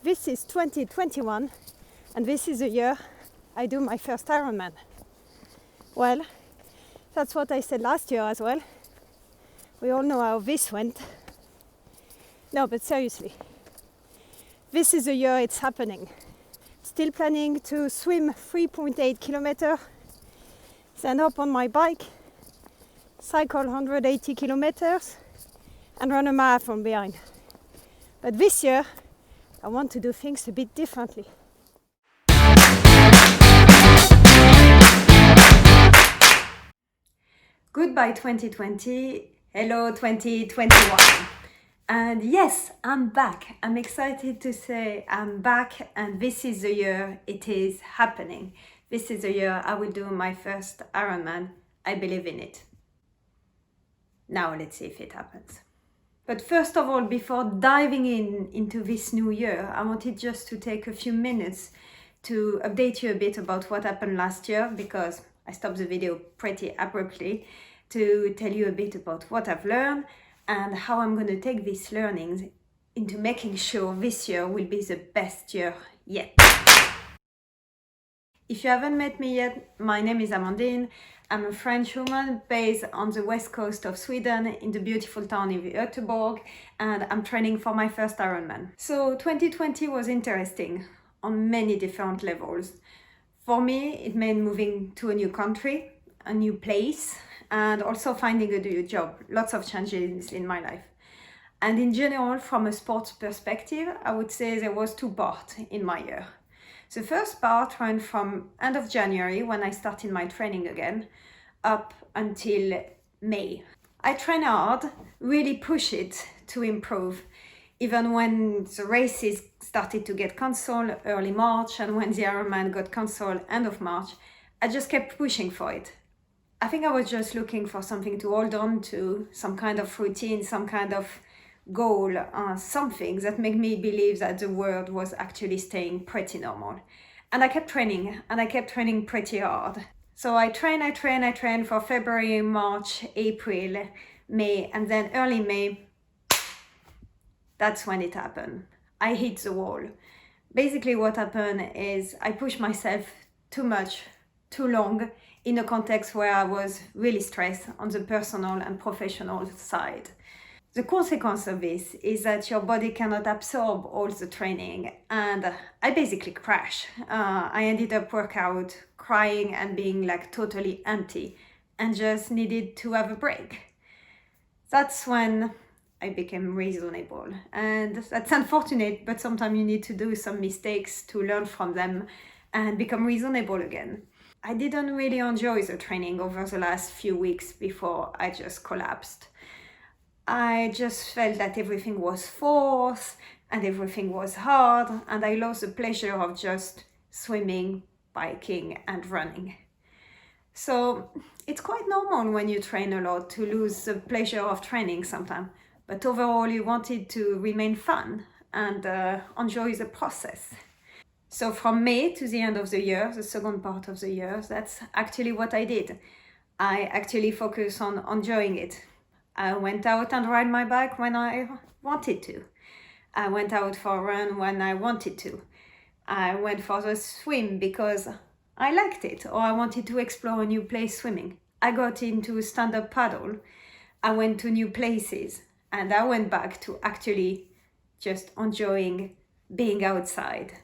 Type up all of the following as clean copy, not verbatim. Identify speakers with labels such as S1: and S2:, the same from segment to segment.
S1: this is 2021 and this is the year I do my first Ironman. Well, that's what I said last year as well. We all know how this went. No, but seriously, this is the year it's happening. Still planning to swim 3.8 kilometers, then hop on my bike, cycle 180 kilometers and run a marathon behind. But this year, I want to do things a bit differently. Goodbye 2020, hello 2021. And yes, I'm back. I'm excited to say I'm back, and this is the year it is happening. This is the year I will do my first Ironman. I believe in it. Now let's see if it happens. But first of all, before diving into this new year, I wanted just to take a few minutes to update you a bit about what happened last year, because I stopped the video pretty abruptly to tell you a bit about what I've learned and how I'm going to take these learnings into making sure this year will be the best year yet. If you haven't met me yet, my name is Amandine. I'm a French woman based on the west coast of Sweden in the beautiful town of Göteborg, and I'm training for my first Ironman. So 2020 was interesting on many different levels. For me, it meant moving to a new country, a new place, and also finding a new job. Lots of changes in my life. And in general, from a sports perspective, I would say there was two parts in my year. The first part ran from end of January, when I started my training again, up until May. I trained hard, really push it to improve, even when the races started to get cancelled early March, and when the Ironman got cancelled end of March, I just kept pushing for it. I think I was just looking for something to hold on to, some kind of routine, some kind of goal, something that made me believe that the world was actually staying pretty normal. And I kept training, and I kept training pretty hard. So I trained for February, March, April, May, and then early May, that's when it happened. I hit the wall. Basically what happened is I pushed myself too much, too long, in a context where I was really stressed on the personal and professional side. The consequence of this is that your body cannot absorb all the training, and I basically crashed. I ended up workout crying and being like totally empty and just needed to have a break. That's when I became reasonable, and that's unfortunate, but sometimes you need to do some mistakes to learn from them and become reasonable again. I didn't really enjoy the training over the last few weeks before I just collapsed. I just felt that everything was forced and everything was hard, and I lost the pleasure of just swimming, biking and running. So it's quite normal when you train a lot to lose the pleasure of training sometimes, but overall you want it to remain fun and enjoy the process. So from May to the end of the year, the second part of the year, that's actually what I did. I actually focused on enjoying it. I went out and ride my bike when I wanted to. I went out for a run when I wanted to. I went for the swim because I liked it, or I wanted to explore a new place swimming. I got into stand-up paddle. I went to new places, and I went back to actually just enjoying being outside.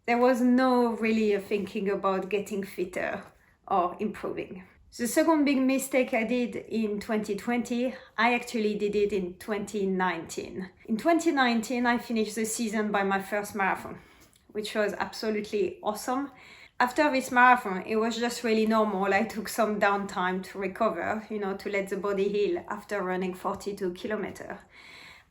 S1: There was no really thinking about getting fitter or improving. The second big mistake I did in 2020, I actually did it in 2019. In 2019, I finished the season by my first marathon, which was absolutely awesome. After this marathon, it was just really normal. I took some downtime to recover, to let the body heal after running 42 kilometers.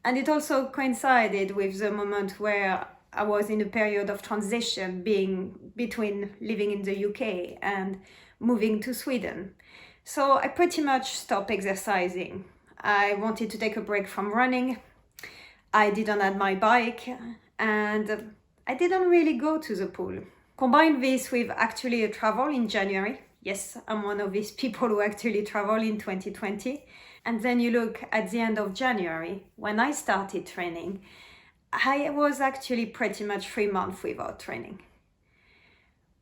S1: And it also coincided with the moment where I was in a period of transition, being between living in the UK and moving to Sweden. So I pretty much stopped exercising. I wanted to take a break from running. I didn't have my bike, and I didn't really go to the pool. Combine this with actually a travel in January. Yes, I'm one of these people who actually travel in 2020. And then you look at the end of January, when I started training, I was actually pretty much 3 months without training.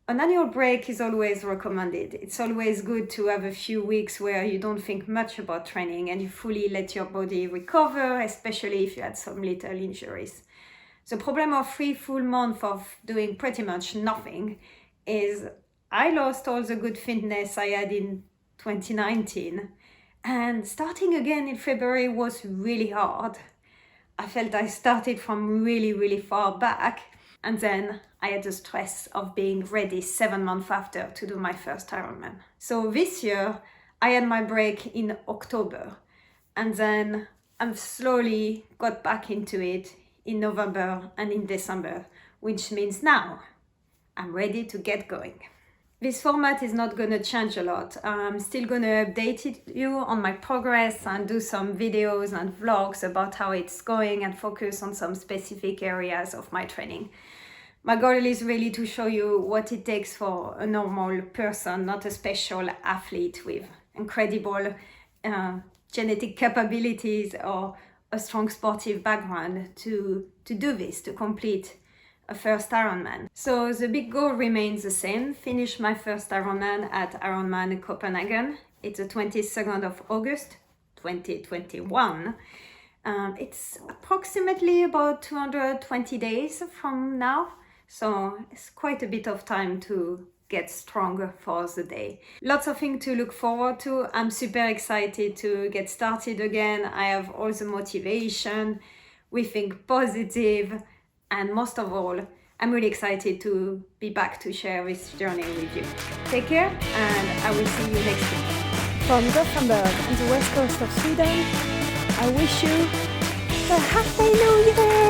S1: An annual break is always recommended. It's always good to have a few weeks where you don't think much about training and you fully let your body recover, especially if you had some little injuries. The problem of 3 full months of doing pretty much nothing is I lost all the good fitness I had in 2019, and starting again in February was really hard. I felt I started from really far back, and then I had the stress of being ready 7 months after to do my first Ironman. So this year I had my break in October, and then I've slowly got back into it in November and in December, which means now I'm ready to get going. This format is not going to change a lot. I'm still going to update you on my progress and do some videos and vlogs about how it's going and focus on some specific areas of my training. My goal is really to show you what it takes for a normal person, not a special athlete with incredible genetic capabilities or a strong sportive background to do this, to complete a first Ironman. So the big goal remains the same: finish my first Ironman at Ironman Copenhagen. It's the 22nd of August 2021. It's approximately about 220 days from now, so it's quite a bit of time to get stronger for the day. Lots of things to look forward to. I'm super excited to get started again. I have all the motivation. We think positive. And most of all, I'm really excited to be back to share this journey with you. Take care, and I will see you next week.
S2: From Gothenburg on the west coast of Sweden, I wish you a Happy New Year!